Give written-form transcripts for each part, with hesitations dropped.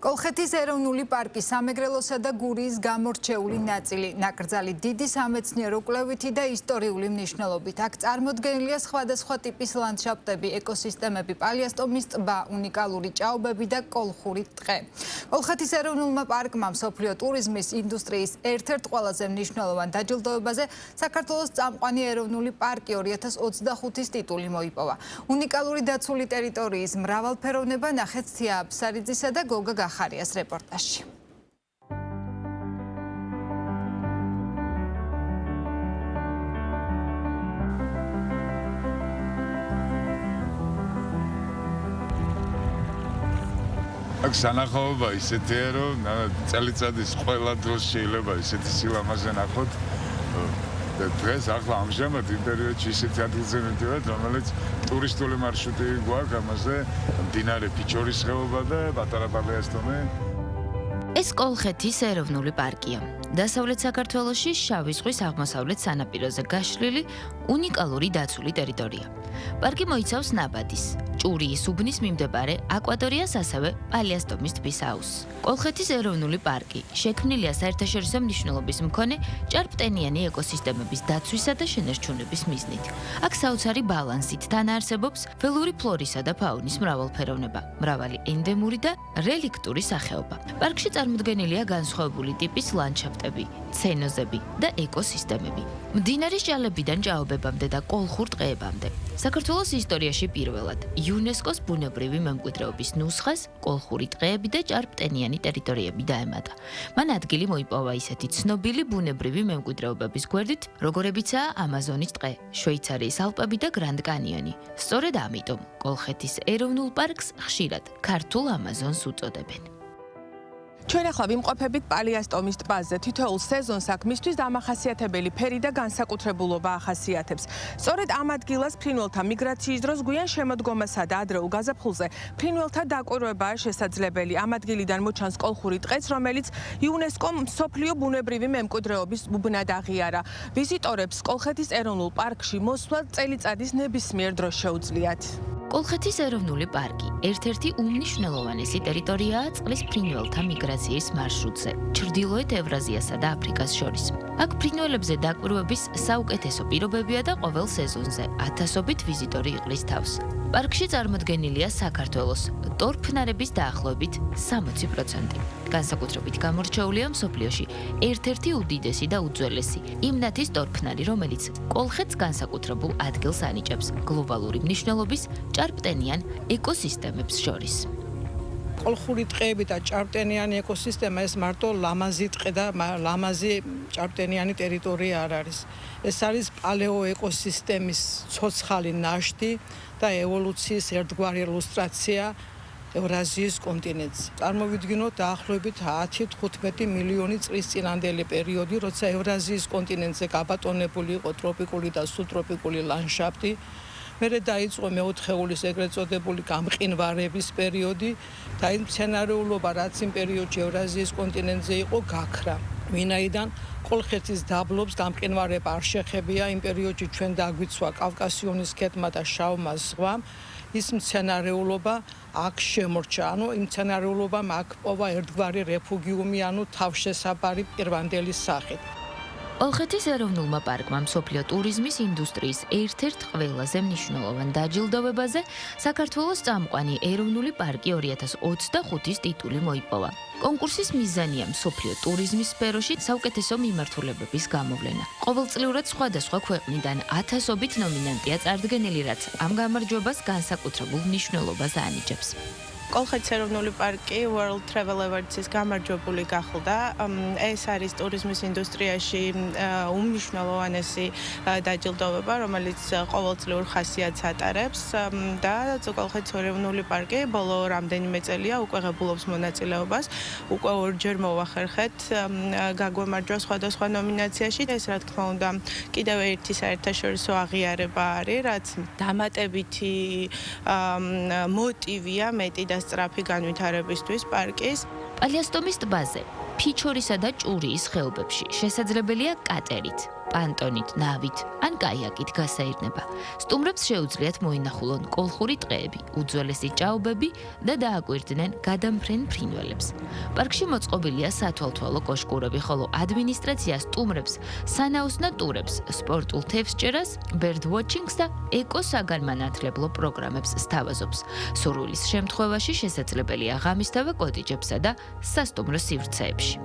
კოლხეთის ეროვნული პარკი სამეგრელოსა და გურიის გამორჩეული ნაწილი, ნაკრძალი დიდი სამეცნიერო კვლევითი და ისტორიული მნიშვნელობით. აქ წარმოდგენილია სხვადასხვა ტიპის ლანდშაფტები, ეკოსისტემები, პალიასტომის ტბა, უნიკალური ჭაობები და კოლხური ტყე. კოლხეთის ეროვნულმა პარკმა მსოფლიო ტურიზმის ინდუსტრიის ერთ-ერთ ყველაზე მნიშვნელოვან დაჯილდოებაზე საქართველოს წამყვანი ეროვნული პარკი 2025-ის ტიტული მოიპოვა. უნიკალური დაცული ტერიტორიის მრავალფეროვნება ნახეთ თია აბსარიძისა და გოგა ხარიას რეპორტაჟში. აქ სანახაობა ისეთია, რომ წელიწადის ყველა დროს შეიძლება ისეთი სილამაზე ნახოთ. და დღეს ახლა ამჟამად იმ პერიოდში ისეთი ადგილზე მივდივართ, რომელიც ტურისტული მარშრუტი გვაქვს ამაზე, მდინარე ფიჩორის ხეობა და პატარა პალიასტომი. ეს კოლხეთის ეროვნული პარკია. დასავლეთ საქართველოში შავი ზღვის აღმოსავლეთ სანაპიროზე გაშლილი უნიკალური დაცული ტერიტორია. პარკი მოიცავს ნაბადის, ჭურიის უბნის მიმდებარე აკვატორიას, ასევე პალიასტომის ტბის აუზს. კოლხეთის ეროვნული პარკი შექმნილია საერთაშორისო მნიშვნელობის მქონე ჭარბტენიანი ეკოსისტემების დაცვისა და შენარჩუნების მიზნით. აქ საოცარი ბალანსით თანაარსებობს ველური ფლორისა და ფაუნის მრავალფეროვნება, მრავალი ენდემური და რელიქტური სახეობა. პარკში წარმოდგენილია განსხვავებული ტიპის ლანდშაფტები, ცენოზები და ეკოსისტემები. მდინარის ჭალებიდან ჭაობებამდე და კოლხურ ტყეებამდე. საქართველოს ისტორიაში პირველად იუნესკოს ბუნებრივი მემკვიდრეობის ნუსხას კოლხური ტყეები და ჭარბტენიანი ტერიტორიები დაემატა. მან ადგილი მოიპოვა ისეთი ცნობილი ბუნებრივი მემკვიდრეობების გვერდით, როგორებიცაა ამაზონის ტყე, შვეიცარიის ალპები და გრანდ კანიონი. სწორედ ამიტომ კოლხეთის ეროვნულ პარკს ხშირად ქართულ ამაზონს უწოდებენ. ჩვენ ახლა ვიმყოფებით პალიასტომის ტბაზე. თითოეულ სეზონს აქ მისთვის დამახასიათებელი ფერი და განსაკუთრებულობა ახასიათებს. სწორედ ამ ადგილას ფრინველთა მიგრაციის დროს გვიან შემოდგომასა და ადრეულ გაზაფხულზე ფრინველთა დაკვირვებაა შესაძლებელი. ამ ადგილიდან მოჩანს კოლხური ტყეც, რომელიც იუნესკომ მსოფლიო ბუნებრივი მემკვიდრეობის უბნად აღიარა. ვიზიტორებს კოლხეთის ეროვნულ პარკში მოსვლა წელიწადის ნებისმიერ დროს შეუძლიათ. კოლხეთის ეროვნული პარკი ერთ-ერთი უმნიშვნელოვანესი ტერიტორიაა წყლის ფრინველთა მიგრაციის მარშრუტზე, ჩრდილოეთ ევრაზიასა და აფრიკას შორის. აქ ფრინველებზე დაკვირვების საუკეთესო პირობებია და ყოველ სეზონზე ათასობით ვიზიტორი იყრის თავს. პარკში წარმოდგენილია საქართველოს ტორფნარების დაახლოებით 60%. განსაკუთრებით გამორჩეულია მსოფლიოში ერთ-ერთი უდიდესი და უძველესი იმნათის ტორფნარი, რომელიც კოლხეთს განსაკუთრებულ ადგილს ანიჭებს გლობალური მნიშვნელობის ჭარბტენიან ეკოსისტემებს შორის. კოლხური ტყეები და ჭარბტენიანი ეკოსისტემა ეს მარტო ლამაზი ტყე და ლამაზი ჭარბტენიანი ტერიტორია არ არის. ეს არის პალეო ეკოსისტემის ცოცხალი ნაშთი და ევოლუციის ერთგვარი ილუსტრაცია ევრაზიის კონტინენტზე. წარმოვიდგინოთ დაახლოებით 10-15 მილიონი წლის წინანდელი პერიოდი, როცა ევრაზიის კონტინენტზე გაბატონებული იყო ტროპიკული და სუბტროპიკული ლანდშაფტი. მერე დაიწყო მეოთხეულის ეგრეთ წოდებული გამყინვარების პერიოდი და იმ მცენარეულობა, რაც იმ პერიოდში ევრაზიის კონტინენტზე იყო, გაქრა. ვინაიდან კოლხეთის დაბლობს გამყინვარება არ შეხებია, იმ პერიოდში ჩვენ დაგვიცვა კავკასიონის ქედმა და შავმა ზღვამ, ის მცენარეულობა აქ შემორჩა. ანუ იმ მცენარეულობამ აქ პოვა ერთგვარი რეფუგიუმი, ანუ თავშესაფარი პირვანდელი სახით. კოლხეთის ეროვნულმა პარკმა მსოფლიო ტურიზმის ინდუსტრიის ერთ-ერთ ყველაზე მნიშვნელოვან დაჯილდოებაზე საქართველოს წამყვანი ეროვნული პარკი 2025-ის ტიტული მოიპოვა. კონკურსის მიზანია მსოფლიო ტურიზმის სფეროში საუკეთესო მიმართულებების გამოვლენა. ყოველწლიურად სხვადასხვა ქვეყნიდან ათასობით ნომინანტია წარდგენილი, რაც ამ გამარჯვებას განსაკუთრებულ მნიშვნელობას ანიჭებს. კოლხეთის ეროვნული პარკი World Travel Awards-ის გამარჯვებული გახდა. ეს არის ტურიზმის ინდუსტრიაში უმნიშვნელოვანესი დაჯილდოება, რომელიც ყოველწლიურ ხასიათს ატარებს და კოლხეთის ეროვნული პარკი ბოლო რამდენიმე წელია უკვე ღებულობს მონაწილეობას. უკვე ორჯერ მოვახერხეთ გაგვემარჯვა სხვადასხვა ნომინაციაში. ეს რა თქმა უნდა კიდევ ერთი საერთაშორისო აღიარება არის, რაც დამატებითი მოტივია მეტი და სწრაფი განვითარებისთვის პარკის. პალიასტომის ტბაზე, ფიჩორისა და ჭურიის ხეობებში შესაძლებელია კატერით, პანტონით, ნავით ან კაიაკით გასაირნება. სტუმრებს შეუძლიათ მოინახულონ კოლხური ტყეები, უძველესი ჭაობები და დააკვირდნენ გადამფრენ ფრინველებს. პარკში მოწყობილია სათვალთვალო კოშკურები, ხოლო ადმინისტრაცია სტუმრებს სანაოსნო ტურებს, სპორტულ თევზჭერას, bird watching-ს და ეკოსაგანმანათლებლო პროგრამებს სთავაზობს. სურვილის შემთხვევაში შესაძლებელია ღამისთავა კოტიჯებსა და სასტუმრო სივრცეებში.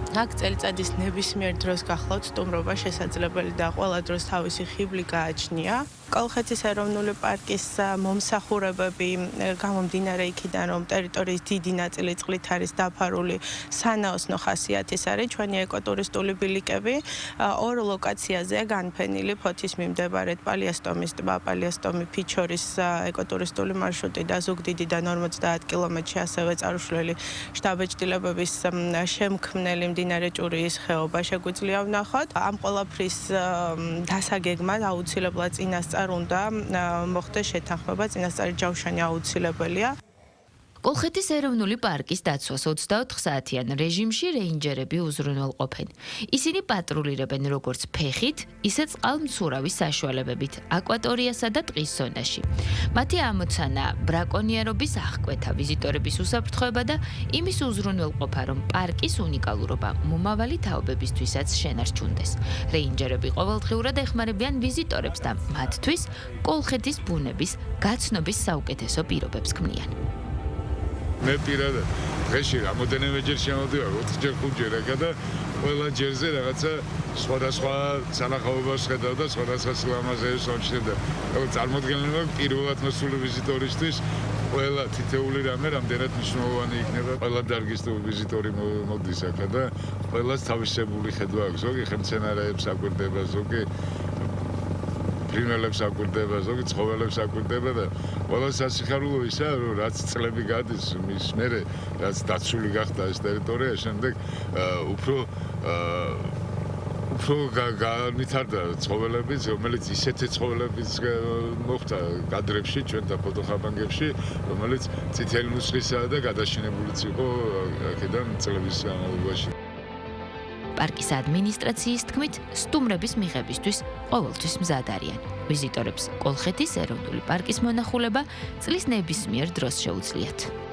აქ წელიწადის ნებისმიერ დროს გახლავთ სტუმრობა შესაძლებელი და ყველა დროს თავისი ხიბლი გააჩნია. კოლხეთის ეროვნული პარკის მომსახურებები გამომდინარე იქიდან, რომ ტერიტორიის დიდი ნაწილი წყლით არის დაფარული, სანაოსნო ხასიათის არის ჩვენი ეკოტურისტული ბილიკები. ორ ლოკაციაზე განფენილი ფოთის მიმდებარედ პალიასტომის ტბა, პალიასტომი ფიჩორის ეკოტურისტული მარშრუტი და ზუგდიდიდან 50 კილომეტრში ასევე წარუშლელი შტაბ-ეჭდილებების შემქმნელი მდინარე ჭურიის ხეობა შეგვიძლია ვნახოთ. ამ ყველაფრის დასაგეგმად აუცილებლად წინასწარ უნდა მოხდეს შეთანხმება, წინასწარი ჯავშანი აუცილებელია. კოლხეთის ეროვნული პარკის დაცვას 24 საათიან რეჟიმში რეინჯერები უზრუნველყოფენ. ისინი პატრულირებენ როგორც ფეხით, ისე წყალმცურავის საშუალებებით აკვატორიასა და ტყის ზონაში. მათი ამოცანა ბრაკონიერობის აღკვეთა, ვიზიტორების უსაფრთხოება და იმის უზრუნველყოფა, რომ პარკის უნიკალურობა მომავალი თაობებისთვისაც შენარჩუნდეს. რეინჯერები ყოველდღიურად ეხმარებიან ვიზიტორებს და მათთვის კოლხეთის ბუნების გაცნობის საუკეთესო პირობებს ქმნიან. მე პირადად დღეში რამოდენიმეჯერ შემოვდივარ 4-ჯერ 5-ჯერ ეკა და ყველა ჯერზე რაღაცა სხვადასხვა სანახაობას ხედავ და სხვადასხვა სილამაზეებს ვამჩნევ და წარმოდგენილი პირველად მოსული ვიზიტორისთვის ყველა თითეული რამე რამდენად მნიშვნელოვანი იქნება. ყველა დარგის ვიზიტორი მოდის აქ და ყველას თავისებური ხედვა აქვს. ზოგი ხელმცენარეებს აკვირდება, ზოგი ფრინველებს აკვირდება, ზოგი ცხოველებს აკვირდება და ყველა სასიხარულო ისაა, რომ რაც წლები გადის, მის მერე რაც დაცული გახდა ეს ტერიტორია, შემდეგ უფრო განვითარდა ცხოველებიც, რომელიც ისეთი ცხოველებიც მოხდა კადრებში, ჩვენ და ფოტოხაბანგებში, რომელიც წითელი ნუსხისაა და გადაშენებულიც იყო აქედან წლების განმავლობაში. პარკის ადმინისტრაციის თქმით, სტუმრების მიღებისთვის ყოველთვის მზად არიან. ვიზიტორებს კოლხეთის ეროვნული პარკის მონახულება წლის ნებისმიერ დროს შეუძლიათ.